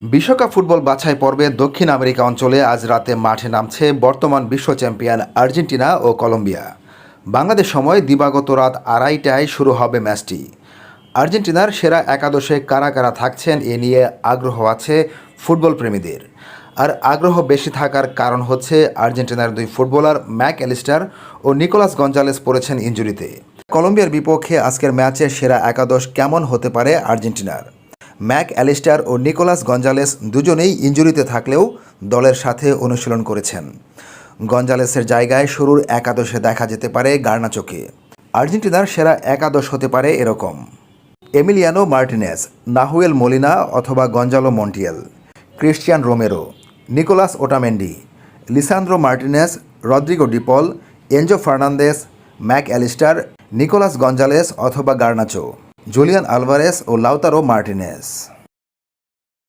বিশ্বকাপ ফুটবল বাছাই পর্বে দক্ষিণ আমেরিকা অঞ্চলে আজ রাতে মাঠে নামছে বর্তমান বিশ্ব চ্যাম্পিয়ন আর্জেন্টিনা ও কলম্বিয়া। বাংলাদেশ সময় দিবাগত রাত 2:30টায় শুরু হবে ম্যাচটি। আর্জেন্টিনার সেরা একাদশে কারা কারা থাকছেন এ নিয়ে আগ্রহ আছে ফুটবল প্রেমীদের। আর আগ্রহ বেশি থাকার কারণ হচ্ছে আর্জেন্টিনার দুই ফুটবলার ম্যাক অ্যালিস্টার ও নিকোলাস গঞ্জালেস পড়েছেন ইনজুরিতে। কলম্বিয়ার বিপক্ষে আজকের ম্যাচের সেরা একাদশ কেমন হতে পারে আর্জেন্টিনার? ম্যাক অ্যালিস্টার ও নিকোলাস গঞ্জালেস দুজনেই ইনজুরিতে থাকলেও দলের সাথে অনুশীলন করেছেন। গঞ্জালেসের জায়গায় শুরুর একাদশে দেখা যেতে পারে গার্নাচোকে। আর্জেন্টিনার সেরা একাদশ হতে পারে এরকম: এমিলিয়ানো মার্টিনেজ, নাহুয়েল মোলিনা অথবা Gonzalo Montiel, Cristian Romero, Nicolas Otamendi, Lisandro Martinez, Rodrigo De Paul, Enzo Fernandez, Mac Allister, Nicolas Gonzalez অথবা গার্নাচো, জুলিয়ান আলভারেস ও লাউতারো মার্টিনেজ।